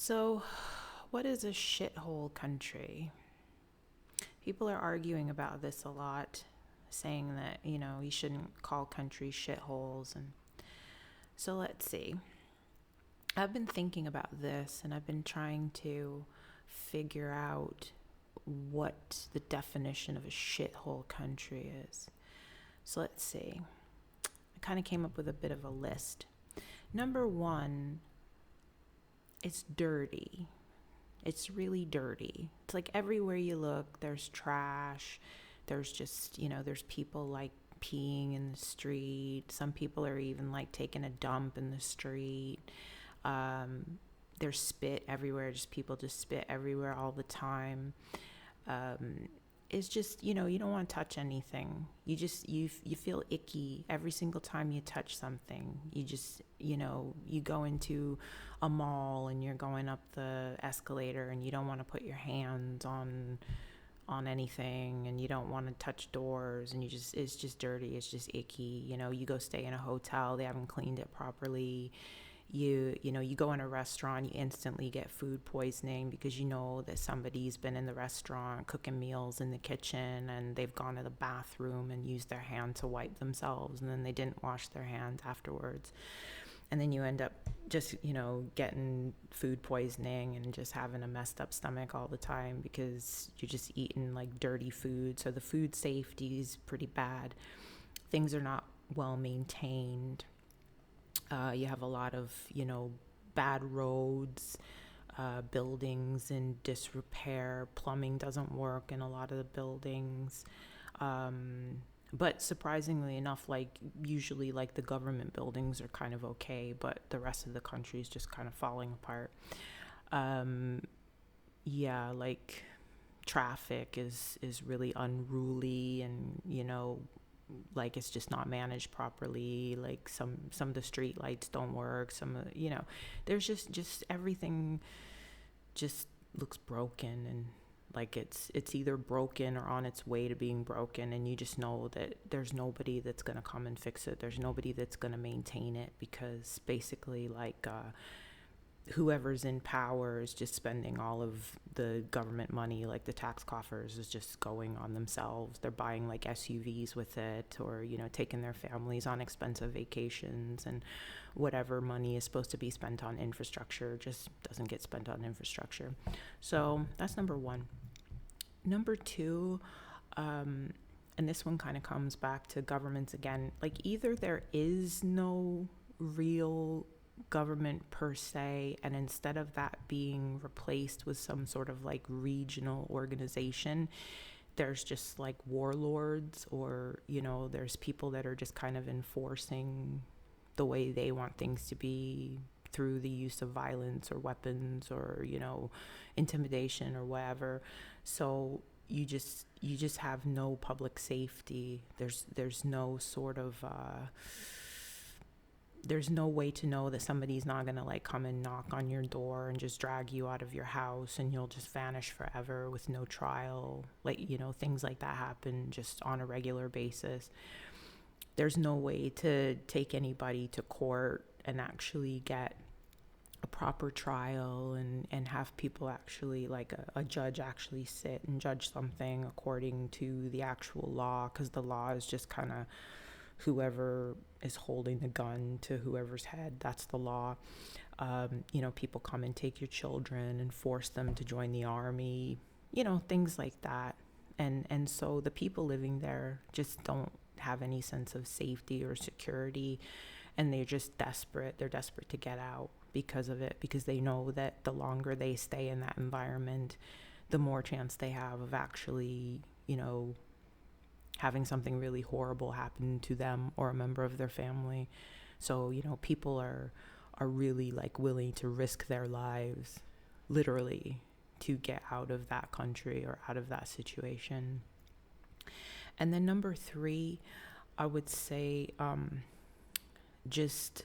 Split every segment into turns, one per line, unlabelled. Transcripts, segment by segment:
So, what is a shithole country? People are arguing about this a lot, saying that, you shouldn't call countries shitholes. And so, let's see. I've been thinking about this and I've been trying to figure out what the definition of a shithole country is. So, let's see. I kind of came up with a bit of a list. Number one, it's dirty. It's really dirty. It's like everywhere you look, there's trash. There's just, there's people like peeing in the street. Some people are even like taking a dump in the street. There's spit everywhere. Just people just spit everywhere all the time. It's just, you don't want to touch anything. You feel icky every single time you touch something. You just, you go into a mall and you're going up the escalator and you don't want to put your hands on anything, and you don't want to touch doors, and it's just dirty. It's just icky. You go stay in a hotel, they haven't cleaned it properly. You go in a restaurant, you instantly get food poisoning because you know that somebody's been in the restaurant cooking meals in the kitchen and they've gone to the bathroom and used their hand to wipe themselves, and then they didn't wash their hands afterwards. And then you end up just, getting food poisoning and just having a messed up stomach all the time because you're just eating like dirty food. So the food safety is pretty bad. Things are not well maintained. You have a lot of, bad roads, buildings in disrepair. Plumbing doesn't work in a lot of the buildings. But surprisingly enough, like usually like the government buildings are kind of okay, but the rest of the country is just kind of falling apart. Yeah, like traffic is really unruly, and like it's just not managed properly. Like some of the street lights don't work. There's just everything just looks broken, and like it's either broken or on its way to being broken, and you just know that there's nobody that's going to come and fix it. There's nobody that's going to maintain it, because basically like whoever's in power is just spending all of the government money, like the tax coffers is just going on themselves. They're buying like SUVs with it, or taking their families on expensive vacations, and whatever money is supposed to be spent on infrastructure just doesn't get spent on infrastructure. So that's number one. Number two, and this one kind of comes back to governments again. Like either there is no real government per se, and instead of that being replaced with some sort of like regional organization, there's just like warlords, or there's people that are just kind of enforcing the way they want things to be through the use of violence or weapons, or intimidation or whatever. So you just have no public safety. There's no sort of there's no way to know that somebody's not going to like come and knock on your door and just drag you out of your house and you'll just vanish forever with no trial. Like, things like that happen just on a regular basis. There's no way to take anybody to court and actually get a proper trial and have people actually, like a judge actually sit and judge something according to the actual law, because the law is just kind of whoever is holding the gun to whoever's head. That's the law. People come and take your children and force them to join the army, things like that. And so the people living there just don't have any sense of safety or security, and they're just desperate. They're desperate to get out because of it, because they know that the longer they stay in that environment, the more chance they have of actually, having something really horrible happen to them or a member of their family. So, people are really like willing to risk their lives, literally, to get out of that country or out of that situation. And then number three, I would say just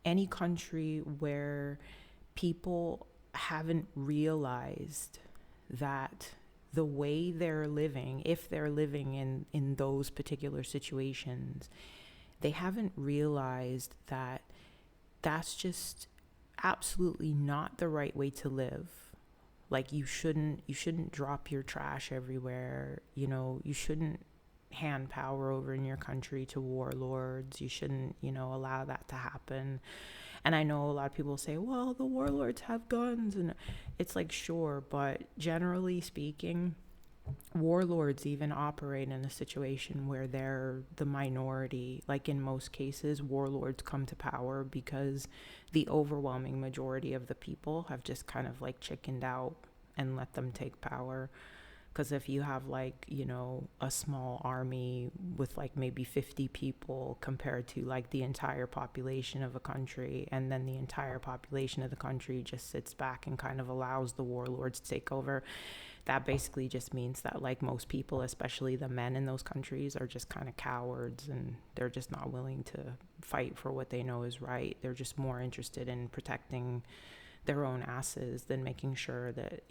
any country where people haven't realized that the way they're living, if they're living in those particular situations, they haven't realized that that's just absolutely not the right way to live. Like you shouldn't drop your trash everywhere. You shouldn't hand power over in your country to warlords. You shouldn't, allow that to happen. And I know a lot of people say, well, the warlords have guns. And it's like, sure, but generally speaking, warlords even operate in a situation where they're the minority. Like in most cases, warlords come to power because the overwhelming majority of the people have just kind of like chickened out and let them take power. Because if you have like, a small army with like maybe 50 people compared to like the entire population of a country, and then the entire population of the country just sits back and kind of allows the warlords to take over, that basically just means that like most people, especially the men in those countries, are just kind of cowards, and they're just not willing to fight for what they know is right. They're just more interested in protecting their own asses than making sure that,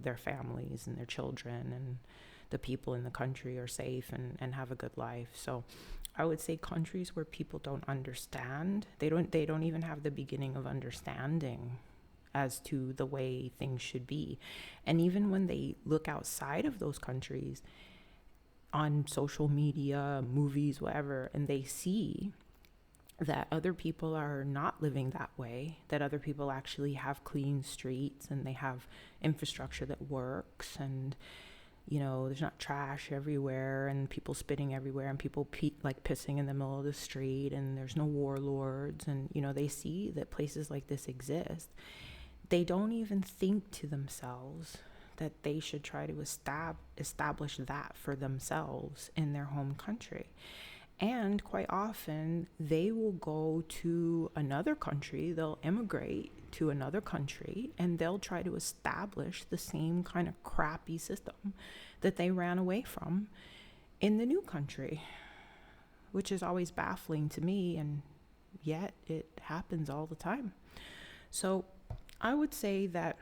their families and their children and the people in the country are safe and have a good life. So I would say countries where people don't understand, they don't even have the beginning of understanding as to the way things should be. And even when they look outside of those countries on social media, movies, whatever, and they see that other people are not living that way, that other people actually have clean streets and they have infrastructure that works, and there's not trash everywhere and people spitting everywhere and people pissing in the middle of the street, and there's no warlords, and they see that places like this exist. They don't even think to themselves that they should try to establish that for themselves in their home country. And quite often, they will go to another country, they'll immigrate to another country, and they'll try to establish the same kind of crappy system that they ran away from in the new country, which is always baffling to me, and yet it happens all the time. So I would say that,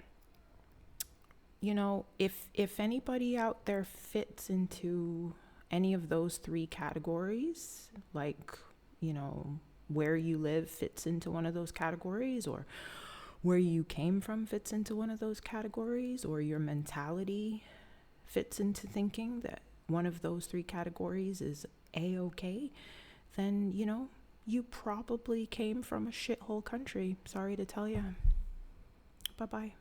if anybody out there fits into any of those three categories, like, where you live fits into one of those categories, or where you came from fits into one of those categories, or your mentality fits into thinking that one of those three categories is A-okay, then, you probably came from a shithole country. Sorry to tell you. Bye-bye.